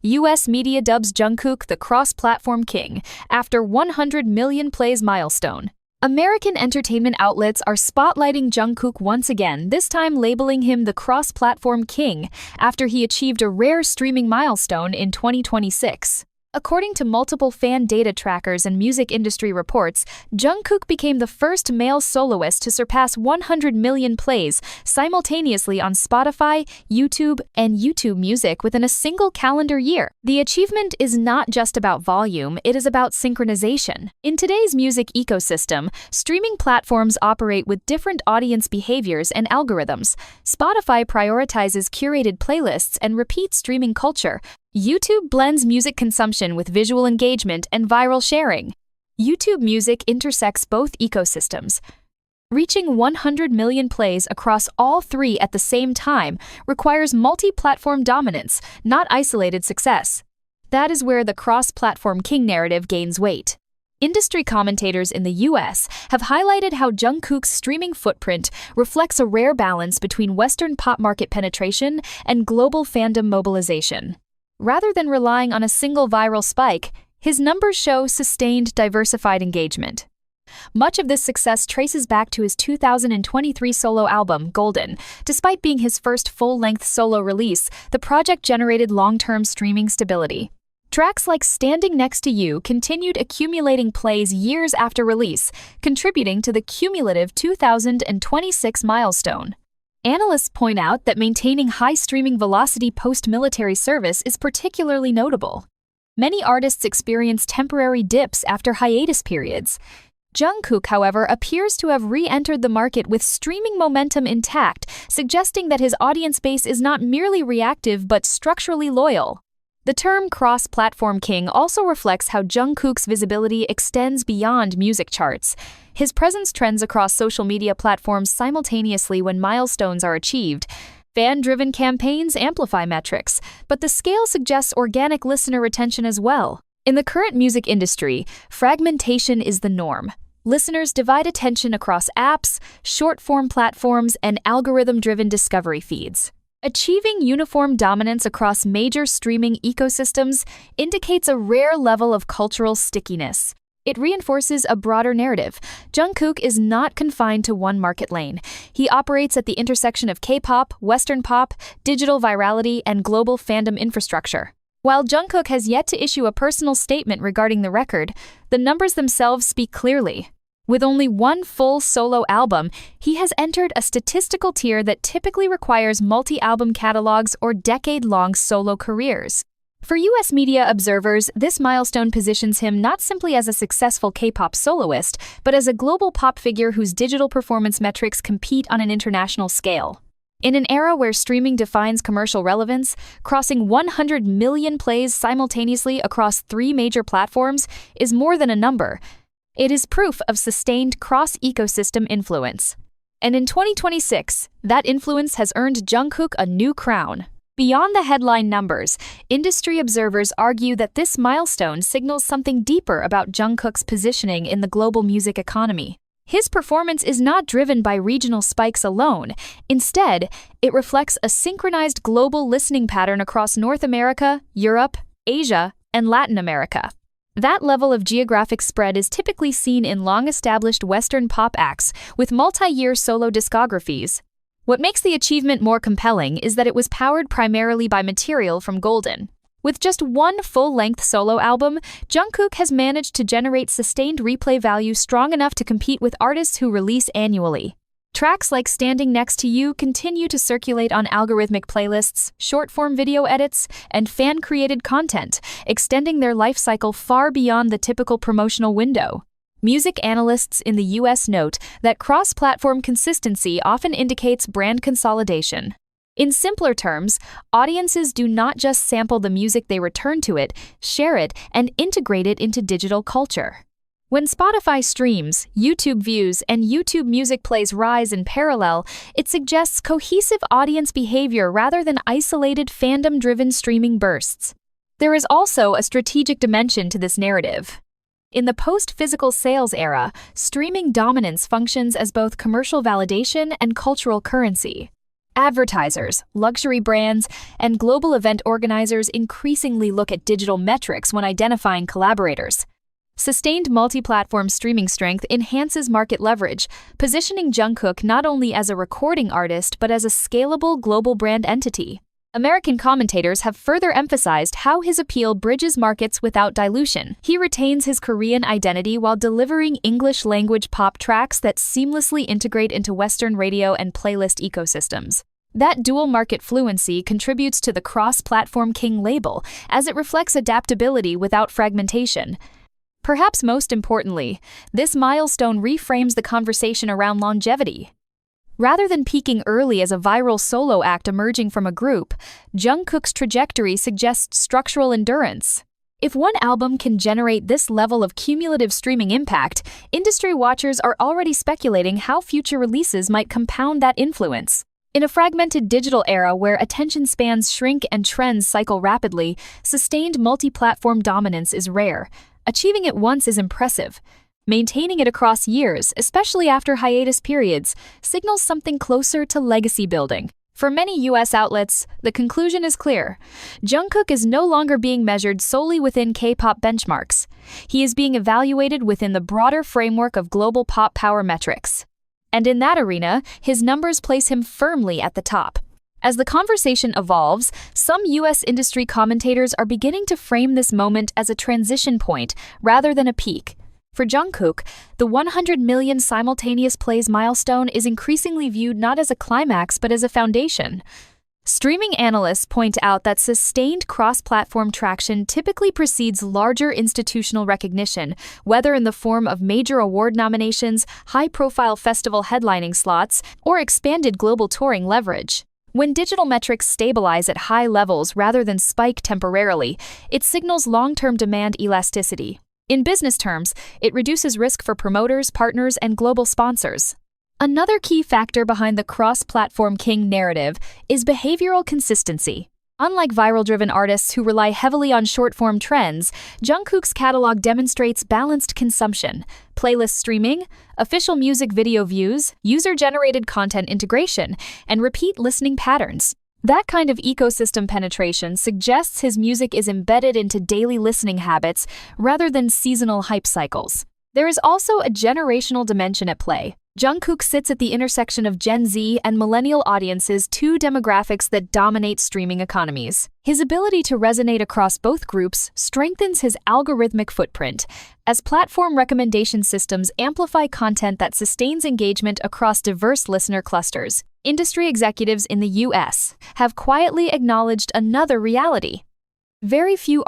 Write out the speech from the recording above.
US media dubs Jungkook the cross-platform king after 100 million plays milestone. American entertainment outlets are spotlighting Jungkook once again, this time labeling him the cross-platform king after he achieved a rare streaming milestone in 2026. According to multiple fan data trackers and music industry reports, Jungkook became the first male soloist to surpass 100 million plays simultaneously on Spotify, YouTube, and YouTube Music within a single calendar year. The achievement is not just about volume, it is about synchronization. In today's music ecosystem, streaming platforms operate with different audience behaviors and algorithms. Spotify prioritizes curated playlists and repeat streaming culture. YouTube blends music consumption with visual engagement and viral sharing. YouTube Music intersects both ecosystems. Reaching 100 million plays across all three at the same time requires multi-platform dominance, not isolated success. That is where the cross-platform king narrative gains weight. Industry commentators in the US have highlighted how Jungkook's streaming footprint reflects a rare balance between Western pop market penetration and global fandom mobilization. Rather than relying on a single viral spike, his numbers show sustained, diversified engagement. Much of this success traces back to his 2023 solo album, Golden. Despite being his first full-length solo release, the project generated long-term streaming stability. Tracks like Standing Next to You continued accumulating plays years after release, contributing to the cumulative 2026 milestone. Analysts point out that maintaining high streaming velocity post-military service is particularly notable. Many artists experience temporary dips after hiatus periods. Jungkook, however, appears to have re-entered the market with streaming momentum intact, suggesting that his audience base is not merely reactive but structurally loyal. The term cross-platform king also reflects how Jungkook's visibility extends beyond music charts. His presence trends across social media platforms simultaneously when milestones are achieved. Fan-driven campaigns amplify metrics, but the scale suggests organic listener retention as well. In the current music industry, fragmentation is the norm. Listeners divide attention across apps, short-form platforms, and algorithm-driven discovery feeds. Achieving uniform dominance across major streaming ecosystems indicates a rare level of cultural stickiness. It reinforces a broader narrative. Jungkook is not confined to one market lane. He operates at the intersection of K-pop, Western pop, digital virality, and global fandom infrastructure. While Jungkook has yet to issue a personal statement regarding the record, the numbers themselves speak clearly. With only one full solo album, he has entered a statistical tier that typically requires multi-album catalogs or decade-long solo careers. For US media observers, this milestone positions him not simply as a successful K-pop soloist, but as a global pop figure whose digital performance metrics compete on an international scale. In an era where streaming defines commercial relevance, crossing 100 million plays simultaneously across three major platforms is more than a number. It is proof of sustained cross-ecosystem influence. And in 2026, that influence has earned Jungkook a new crown. Beyond the headline numbers, industry observers argue that this milestone signals something deeper about Jungkook's positioning in the global music economy. His performance is not driven by regional spikes alone. Instead, it reflects a synchronized global listening pattern across North America, Europe, Asia, and Latin America. That level of geographic spread is typically seen in long-established Western pop acts with multi-year solo discographies. What makes the achievement more compelling is that it was powered primarily by material from Golden. With just one full-length solo album, Jungkook has managed to generate sustained replay value strong enough to compete with artists who release annually. Tracks like Standing Next to You continue to circulate on algorithmic playlists, short-form video edits, and fan-created content, extending their life cycle far beyond the typical promotional window. Music analysts in the US note that cross-platform consistency often indicates brand consolidation. In simpler terms, audiences do not just sample the music, they return to it, share it, and integrate it into digital culture. When Spotify streams, YouTube views, and YouTube Music plays rise in parallel, it suggests cohesive audience behavior rather than isolated fandom-driven streaming bursts. There is also a strategic dimension to this narrative. In the post-physical sales era, streaming dominance functions as both commercial validation and cultural currency. Advertisers, luxury brands, and global event organizers increasingly look at digital metrics when identifying collaborators. Sustained multi-platform streaming strength enhances market leverage, positioning Jungkook not only as a recording artist but as a scalable global brand entity. American commentators have further emphasized how his appeal bridges markets without dilution. He retains his Korean identity while delivering English-language pop tracks that seamlessly integrate into Western radio and playlist ecosystems. That dual market fluency contributes to the cross-platform king label, as it reflects adaptability without fragmentation. Perhaps most importantly, this milestone reframes the conversation around longevity. Rather than peaking early as a viral solo act emerging from a group, Jungkook's trajectory suggests structural endurance. If one album can generate this level of cumulative streaming impact, industry watchers are already speculating how future releases might compound that influence. In a fragmented digital era where attention spans shrink and trends cycle rapidly, sustained multi-platform dominance is rare. Achieving it once is impressive. Maintaining it across years, especially after hiatus periods, signals something closer to legacy building. For many US outlets, the conclusion is clear. Jungkook is no longer being measured solely within K-pop benchmarks. He is being evaluated within the broader framework of global pop power metrics. And in that arena, his numbers place him firmly at the top. As the conversation evolves, some US industry commentators are beginning to frame this moment as a transition point rather than a peak. For Jungkook, the 100 million simultaneous plays milestone is increasingly viewed not as a climax but as a foundation. Streaming analysts point out that sustained cross-platform traction typically precedes larger institutional recognition, whether in the form of major award nominations, high-profile festival headlining slots, or expanded global touring leverage. When digital metrics stabilize at high levels rather than spike temporarily, it signals long-term demand elasticity. In business terms, it reduces risk for promoters, partners, and global sponsors. Another key factor behind the cross-platform king narrative is behavioral consistency. Unlike viral-driven artists who rely heavily on short-form trends, Jungkook's catalog demonstrates balanced consumption, playlist streaming, official music video views, user-generated content integration, and repeat listening patterns. That kind of ecosystem penetration suggests his music is embedded into daily listening habits rather than seasonal hype cycles. There is also a generational dimension at play. Jungkook sits at the intersection of Gen Z and millennial audiences, two demographics that dominate streaming economies. His ability to resonate across both groups strengthens his algorithmic footprint, as platform recommendation systems amplify content that sustains engagement across diverse listener clusters. Industry executives in the US have quietly acknowledged another reality. Very few